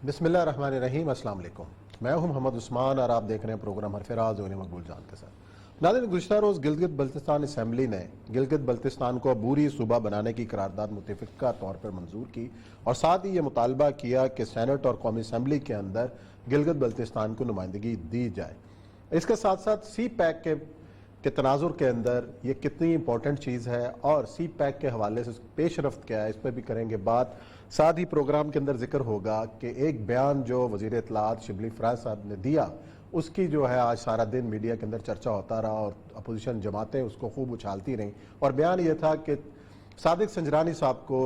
بسم اللہ الرحمن الرحیم۔ السلام علیکم، میں ہوں محمد عثمان اور آپ دیکھ رہے ہیں پروگرام حرف راز اور مقبول جان کے ساتھ۔ ناظرین، گزشتہ روز گلگت بلتستان اسمبلی نے گلگت بلتستان کو عبوری صوبہ بنانے کی قرارداد متفقہ طور پر منظور کی اور ساتھ ہی یہ مطالبہ کیا کہ سینٹ اور قومی اسمبلی کے اندر گلگت بلتستان کو نمائندگی دی جائے۔ اس کے ساتھ ساتھ سی پیک کے تناظر کے اندر یہ کتنی امپورٹنٹ چیز ہے اور سی پیک کے حوالے سے پیش رفت کیا ہے، اس پہ بھی کریں گے بات۔ ساتھ ہی پروگرام کے اندر ذکر ہوگا کہ ایک بیان جو وزیر اطلاعات شبلی فراز صاحب نے دیا، اس کی جو ہے آج سارا دن میڈیا کے اندر چرچا ہوتا رہا اور اپوزیشن جماعتیں اس کو خوب اچھالتی رہیں، اور بیان یہ تھا کہ صادق سنجرانی صاحب کو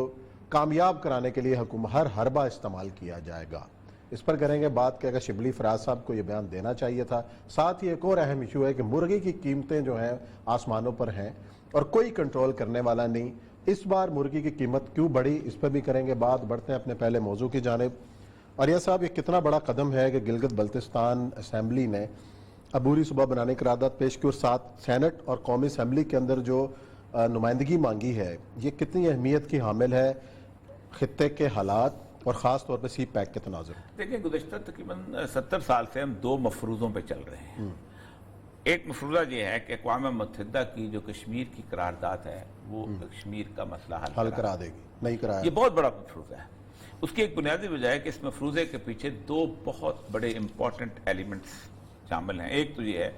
کامیاب کرانے کے لیے ہر حربہ استعمال کیا جائے گا۔ اس پر کریں گے بات کہ اگر شبلی فراز صاحب کو یہ بیان دینا چاہیے تھا۔ ساتھ ہی ایک اور اہم ایشو ہے کہ مرغی کی قیمتیں جو ہیں آسمانوں پر ہیں اور کوئی کنٹرول کرنے والا نہیں۔ اس بار مرغی کی قیمت کیوں بڑھی، اس پر بھی کریں گے بات۔ بڑھتے ہیں اپنے پہلے موضوع کی جانب۔ عریہ صاحب، یہ کتنا بڑا قدم ہے کہ گلگت بلتستان اسمبلی نے عبوری صوبہ بنانے کی قرارداد پیش کی اور ساتھ سینٹ اور قومی اسمبلی کے اندر جو نمائندگی مانگی ہے، یہ کتنی اہمیت کی حامل ہے خطے کے حالات اور خاص طور پہ سی پیک کے تناظر؟ دیکھیں، گزشتہ تقریباً 70 سال سے ہم دو مفروضوں پہ چل رہے ہیں۔ ایک مفروضہ یہ ہے کہ اقوام متحدہ کی جو کشمیر کی قرارداد ہے وہ کشمیر کا مسئلہ حل کرا دے گی، نہیں کرایا۔ یہ بہت بڑا مفروضہ ہے۔ اس کی ایک بنیادی وجہ ہے کہ اس مفروضے کے پیچھے دو بہت بڑے امپورٹنٹ ایلیمنٹس شامل ہیں۔ ایک تو یہ ہے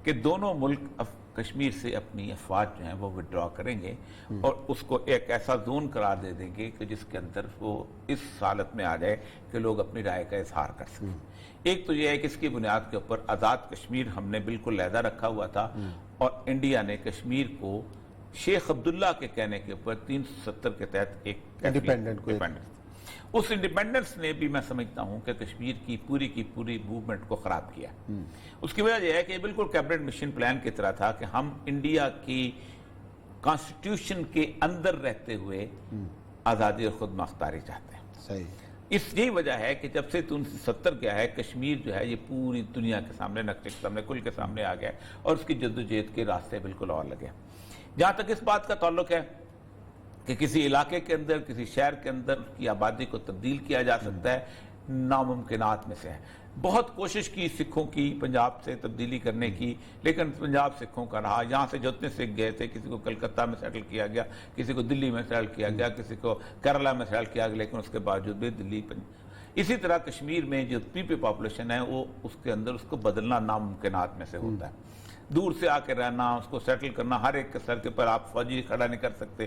کہ دونوں ملک کشمیر سے اپنی افواج جو ہیں وہ وڈرا کریں گے اور اس کو ایک ایسا زون قرار دے دیں گے کہ جس کے اندر وہ اس حالت میں آ جائے کہ لوگ اپنی رائے کا اظہار کر سکیں۔ ایک تو یہ ہے کہ اس کی بنیاد کے اوپر آزاد کشمیر ہم نے بالکل علیحدہ رکھا ہوا تھا اور انڈیا نے کشمیر کو شیخ عبداللہ کے کہنے کے اوپر 370 کے تحت ایک انڈیپینڈنٹ، اس انڈیپینڈنس نے بھی میں سمجھتا ہوں کہ کشمیر کی پوری موومنٹ کو خراب کیا۔ اس کی وجہ یہ ہے کہ یہ بالکل کیبنٹ مشن پلان کی طرح تھا کہ ہم انڈیا کی کانسٹیٹیوشن کے اندر رہتے ہوئے آزادی اور خود مختاری چاہتے ہیں۔ صحیح۔ اس یہی وجہ ہے کہ جب سے 370 کیا ہے، کشمیر جو ہے یہ پوری دنیا کے سامنے، نقشے کے سامنے، کل کے سامنے آ گیا اور اس کی جدوجہد کے راستے بالکل اور لگے۔ جہاں تک اس بات کا تعلق ہے کہ کسی علاقے کے اندر، کسی شہر کے اندر اس کی آبادی کو تبدیل کیا جا سکتا ہے، ناممکنات میں سے ہے۔ بہت کوشش کی سکھوں کی پنجاب سے تبدیلی کرنے کی، لیکن پنجاب سکھوں کا رہا۔ یہاں سے جتنے سکھ گئے تھے، کسی کو کلکتہ میں سیٹل کیا گیا، کسی کو دلی میں سیٹل کیا گیا، کسی کو کیرلا میں سیٹل کیا گیا، لیکن اس کے باوجود بھی دلی اسی طرح کشمیر میں جو پاپولیشن ہے وہ اس کے اندر اس کو بدلنا ناممکنات میں سے ہوتا ہے۔ دور سے آ کے رہنا، اس کو سیٹل کرنا، ہر ایک کے سر کے پر آپ فوجی کھڑا نہیں کر سکتے۔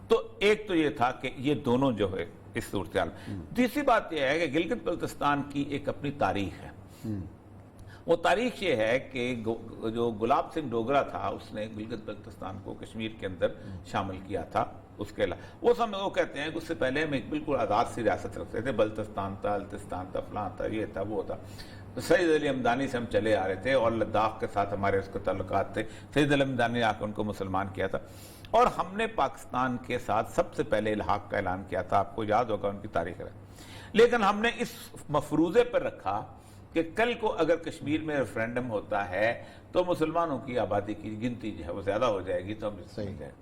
تو ایک تو یہ تھا کہ یہ دونوں جو ہے اس صورتحال۔ تیسری بات یہ ہے کہ گلگت بلتستان کی ایک اپنی تاریخ ہے۔ وہ تاریخ یہ ہے کہ جو گلاب سنگھ ڈوگرا تھا، اس نے گلگت بلتستان کو کشمیر کے اندر شامل کیا تھا۔ اس کے علاوہ وہ کہتے ہیں کہ اس سے پہلے ہم ایک بالکل آزاد سی ریاست رکھتے تھے، بلتستان تھا، التستان تھا، فلاں تھا، یہ تھا، وہ تھا۔ سید علی ہمدانی سے ہم چلے آ رہے تھے اور لداخ کے ساتھ ہمارے اس کے تعلقات تھے۔ سید علی ہمدانی نے آ کے ان کو مسلمان کیا تھا اور ہم نے پاکستان کے ساتھ سب سے پہلے الحاق کا اعلان کیا تھا۔ آپ کو یاد ہوگا ان کی تاریخ ہے۔ لیکن ہم نے اس مفروضے پر رکھا کہ کل کو اگر کشمیر میں ریفرینڈم ہوتا ہے تو مسلمانوں کی آبادی کی گنتی جو ہے وہ زیادہ ہو جائے گی، تو ہم صحیح جائے۔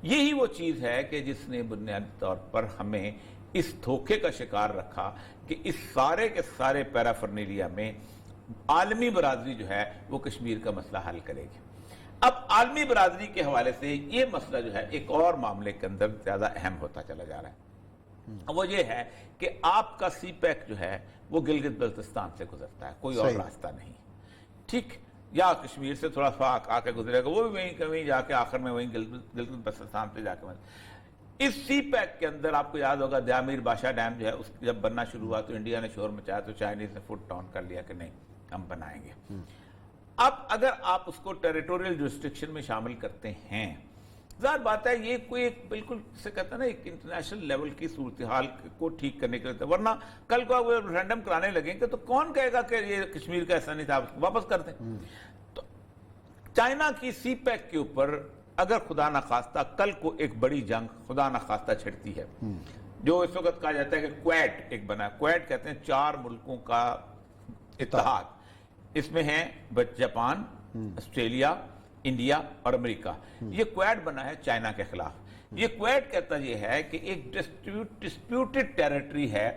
یہی وہ چیز ہے کہ جس نے بنیادی طور پر ہمیں اس دھوکے کا شکار رکھا کہ اس سارے کے سارے پیرافرنیلیا میں عالمی برادری جو ہے وہ کشمیر کا مسئلہ حل کرے گی۔ اب عالمی برادری کے حوالے سے یہ مسئلہ جو ہے ایک اور معاملے کے اندر زیادہ اہم ہوتا چلا جا رہا ہے۔ وہ یہ ہے کہ آپ کا سی پیک جو ہے وہ گلگت بلتستان سے گزرتا ہے، کوئی اور راستہ نہیں، ٹھیک؟ یا کشمیر سے تھوڑا سا آ کے گزرے گا، وہ بھی وہیں جا کے آخر میں وہیں گلگت بلتستان سے جا کے اس سی پیک کے اندر آپ کو یاد ہوگا دیامیر بادشاہ ڈیم جو ہے اس جب بننا شروع ہوا تو انڈیا نے شور مچایا تو چائنیز نے فٹ ڈاؤن کر لیا کہ نہیں، ہم بنائیں گے۔ اب اگر آپ اس کو ٹیریٹوریل جورسڈکشن میں شامل کرتے ہیں، ظاہر بات ہے یہ کوئی ایک بالکل سے کہتا ہے نا ایک انٹرنیشنل لیول کی صورتحال کو ٹھیک کرنے کے لیے، ورنہ کل کو وہ ریفرینڈم کرانے لگیں گے تو کون کہے گا کہ یہ کشمیر کا ایسا نہیں تھا، واپس کر دیں۔ تو چائنا کی سی پیک کے اوپر اگر خدا نخواستہ کل کو ایک بڑی جنگ خدا نخواستہ چھڑتی ہے، جو اس وقت کہا جاتا ہے کہ کویٹ ایک بنا ہے، کویٹ کہتے ہیں 4 ملکوں کا اتحاد، اس میں ہیں جاپان، آسٹریلیا، انڈیا اور امریکہ۔ یہ کویٹ بنا ہے چائنا کے خلاف۔ یہ کویٹ کہتا یہ ہے کہ ایک ڈسپیوٹڈ ٹیریٹری ہے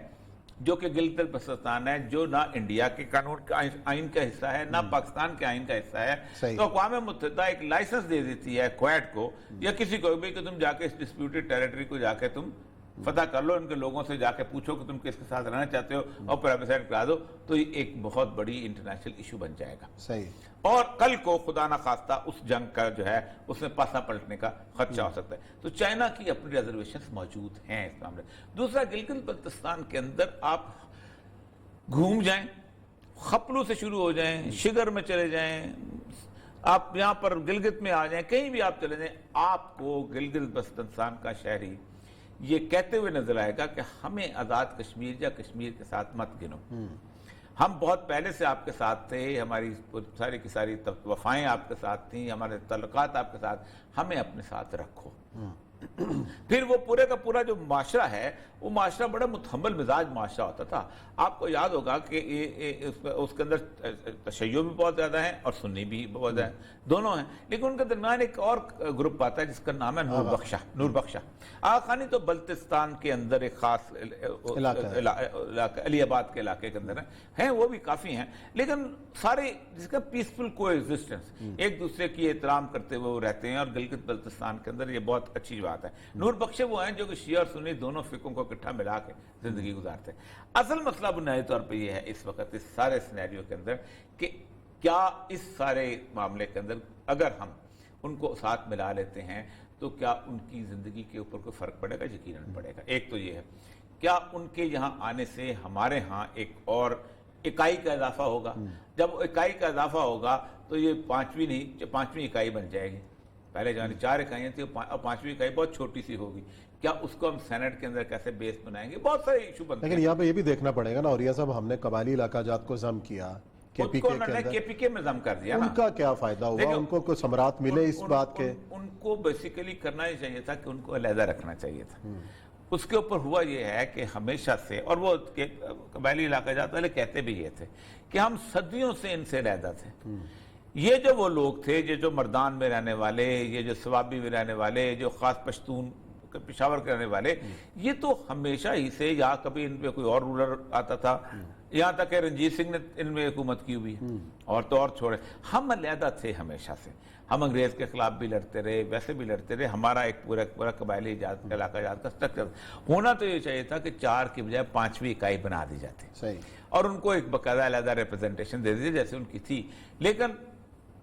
جو کہ گلگت بلتستان ہے، جو نہ انڈیا کے قانون کا آئین کا حصہ ہے، نہ پاکستان کے آئین کا حصہ ہے، صحیح۔ تو اقوام متحدہ ایک لائسنس دے دیتی ہے کویت کو یا کسی کو بھی کہ تم جا کے اس ڈسپیوٹڈ ٹیریٹری کو جا کے تم فتح کر لو، ان کے لوگوں سے جا کے پوچھو کہ تم کس کے ساتھ رہنا چاہتے ہو اور پرائیویسائڈ کرا دو، تو یہ ایک بہت بڑی انٹرنیشنل ایشو بن جائے گا۔ صحیح۔ اور کل کو خدا نہ خواستہ اس جنگ کا جو ہے اس میں پاسا پلٹنے کا خدشہ ہو سکتا ہے۔ تو چائنا کی اپنی ریزرویشنز موجود ہیں اس معاملے۔ دوسرا، گلگت بلتستان کے اندر آپ گھوم جائیں، خپلو سے شروع ہو جائیں، شگر میں چلے جائیں، آپ یہاں پر گلگت میں آ جائیں، کہیں بھی آپ چلے جائیں، آپ کو گلگت بلتستان کا شہری یہ کہتے ہوئے نظر آئے گا کہ ہمیں آزاد کشمیر یا کشمیر کے ساتھ مت گنو، ہم بہت پہلے سے آپ کے ساتھ تھے، ہماری ساری کی ساری وفائیں آپ کے ساتھ تھیں، ہمارے تعلقات آپ کے ساتھ، ہمیں اپنے ساتھ رکھو۔ پھر وہ پورے کا پورا جو معاشرہ ہے وہ معاشرہ بڑا متحمل مزاج معاشرہ ہوتا تھا۔ آپ کو یاد ہوگا کہ اس کے اندر تشیع بھی بہت زیادہ ہیں اور سنی بھی بہت زیادہ ہیں، دونوں ہیں، لیکن ان کے درمیان ایک اور گروپ آتا ہے جس کا نام ہے نور بخشہ۔ آغا خانی تو بلتستان کے اندر ایک خاص علاقہ، علی آباد کے علاقے کے اندر ہیں، وہ بھی کافی ہیں، لیکن سارے جس کا پیسفل کو ایگزسٹنس، ایک دوسرے کی احترام کرتے ہوئے وہ رہتے ہیں، اور گلگت بلتستان کے اندر یہ بہت اچھی بات ہے۔ نور بخشے وہ ہیں جو کہ شیعہ اور سنی دونوں فقوں کو اکٹھا ملا کے زندگی گزارتے ہیں۔ اصل مسئلہ بنیادی طور پہ یہ ہے اس وقت اس سارے سینیریو کے اندر کہ کیا اس سارے معاملے کے اندر اگر ہم ان کو ساتھ ملا لیتے ہیں تو کیا ان کی زندگی کے اوپر کوئی فرق پڑے گا؟ یقیناً پڑے گا۔ ایک تو یہ ہے، کیا ان کے یہاں آنے سے ہمارے ہاں ایک اور اکائی کا اضافہ ہوگا؟ جب اکائی کا اضافہ ہوگا تو یہ پانچویں اکائی بن جائے گی۔ پہلے جہاں 4 اکائیاں تھیں اور 5ویں اکائی بہت چھوٹی سی ہوگی، کیا اس کو ہم سینٹ کے اندر کیسے بیس بنائیں گے؟ بہت سارے ایشو بنتے ہیں۔ لیکن یہاں پہ یہ بھی دیکھنا پڑے گا نا، اور یہ صاحب ہم نے قبائلی علاقہ جات کو ضم کیا، خود کو انہوں نے کے پی کے میں ضم کر دیا نا، ان کا کیا فائدہ ہوا؟ ان کو کوئی ثمرات ملے اس بات کے؟ ان کو بیسیکلی کرنا ہی چاہیے تھا کہ ان کو علیحدہ رکھنا چاہیے تھا۔ اس کے اوپر ہوا یہ ہے کہ ہمیشہ سے، اور وہ قبائلی علاقہ جات والے کہتے بھی یہ تھے کہ ہم صدیوں سے ان سے علیحدہ تھے۔ یہ جو وہ لوگ تھے، یہ جو مردان میں رہنے والے، یہ جو سوابی میں رہنے والے، جو خاص پشتون پشاور کے رہنے والے، یہ تو ہمیشہ ہی سے، یا کبھی ان پہ کوئی اور رولر آتا تھا، یہاں تک کہ رنجیت سنگھ نے ان میں حکومت کی ہوئی ہے، اور تو اور چھوڑے، ہم علیحدہ تھے ہمیشہ سے۔ ہم انگریز کے خلاف بھی لڑتے رہے، ویسے بھی لڑتے رہے، ہمارا ایک پورا قبائلی علاقہ جات کا سٹرکچر ہونا تو یہ چاہیے تھا کہ 4 کی بجائے 5ویں اکائی بنا دی جاتی، صحیح، اور ان کو ایک باقاعدہ علیحدہ ریپرزنٹیشن دے دی جیسے ان کی تھی۔ لیکن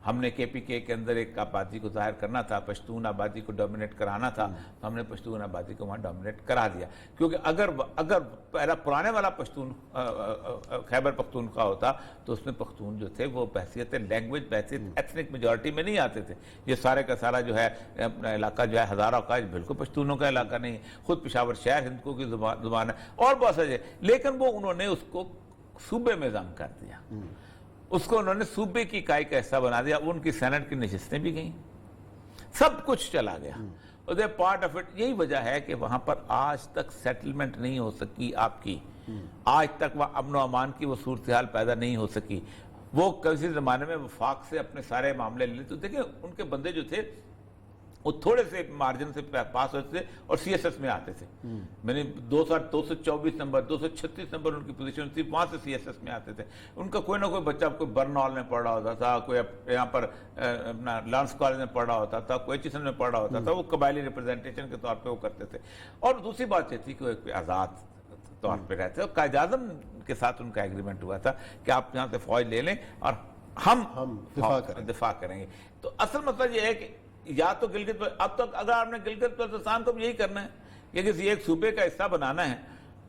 ہم نے کے پی کے اندر ایک آبادی کو ظاہر کرنا تھا، پشتون آبادی کو ڈومینیٹ کرانا تھا، تو ہم نے پشتون آبادی کو وہاں ڈومینیٹ کرا دیا، کیونکہ اگر پرانے والا پشتون خیبر پختونخوا ہوتا تو اس میں پختون جو تھے وہ بحثیت لینگویج، بحثیت ایتھنک میجورٹی میں نہیں آتے تھے۔ یہ سارے کا سارا جو ہے اپنا علاقہ جو ہے ہزارہ کا بالکل پشتونوں کا علاقہ نہیں ہے، خود پشاور شہر ہندکوں کی زبان ہے اور بہت سارے، لیکن وہ انہوں نے اس کو صوبے میں ضم کر دیا، اس کو انہوں نے صوبے کی اکائی کا حصہ بنا دیا، ان کی سینٹ کی نشستیں بھی گئیں، سب کچھ چلا گیا، اور پارٹ آف اٹ۔ یہی وجہ ہے کہ وہاں پر آج تک سیٹلمنٹ نہیں ہو سکی آپ کی، آج تک وہ امن و امان کی وہ صورتحال پیدا نہیں ہو سکی۔ وہ کسی زمانے میں وفاق سے اپنے سارے معاملے لے لیتے، دیکھیں ان کے بندے جو تھے وہ تھوڑے سے مارجن سے پاس ہوتے تھے اور سی ایس ایس میں آتے تھے، میں نے 224 نمبر 236 نمبر ان کی پوزیشن تھی، وہاں سے سی ایس ایس میں آتے تھے۔ ان کا کوئی نہ کوئی بچہ کوئی برنال میں پڑھ رہا ہوتا تھا، کوئی یہاں پر اپنا لانس کالج میں پڑھ رہا ہوتا تھا، کوئی ایچ میں پڑھ رہا ہوتا تھا، وہ قبائلی ریپرزنٹیشن کے طور پہ وہ کرتے تھے۔ اور دوسری بات یہ تھی کہ وہ ایک آزاد طور پہ رہتے، اور قائد اعظم کے ساتھ ان کا ایگریمنٹ ہوا تھا کہ آپ یہاں سے فوج لے لیں اور ہم دفاع کریں گے۔ تو اصل مسئلہ یہ ہے کہ یا تو گلگت، اب تک اگر آپ نے گلگت بلتستان کو یہی کرنا ہے کہ کسی ایک صوبے کا حصہ بنانا ہے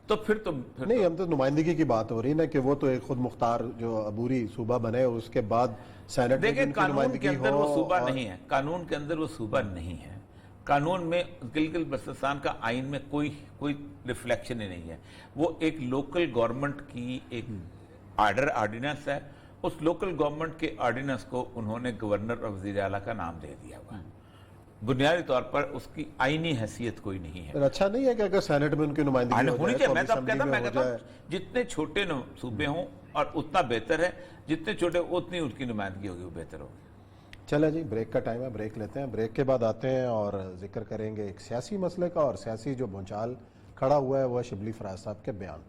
تو پھر نہیں، ہم تو نمائندگی کی بات ہو رہی نا کہ وہ تو ایک خود مختار جو عبوری صوبہ بنے اور اس کے بعد سینٹ میں دیکھیں قانون کے اندر وہ صوبہ نہیں ہے، قانون کے اندر وہ صوبہ نہیں ہے، قانون میں گلگت بلتستان کا آئین میں کوئی ریفلیکشن ہی نہیں ہے، وہ ایک لوکل گورنمنٹ کی ایک آرڈیننس ہے، اس لوکل گورنمنٹ کے آرڈیننس کو انہوں نے گورنر اور وزیر اعلیٰ کا نام دے دیا ہوا ہے، بنیادی طور پر اس کی آئینی حیثیت کوئی نہیں ہے۔ اچھا نہیں ہے کہ اگر سینٹ میں ان کی نمائندگی ہونی چاہیے، میں تو کہتا ہوں جتنے چھوٹے صوبے ہوں اور اتنا بہتر ہے، جتنے چھوٹے اتنی ان کی نمائندگی ہوگی وہ بہتر ہوگی۔ چلے جی، بریک کا ٹائم ہے، بریک لیتے ہیں، بریک کے بعد آتے ہیں اور ذکر کریں گے ایک سیاسی مسئلے کا، اور سیاسی جو بھونچال کھڑا ہوا ہے وہ شبلی فراز صاحب کے بیان۔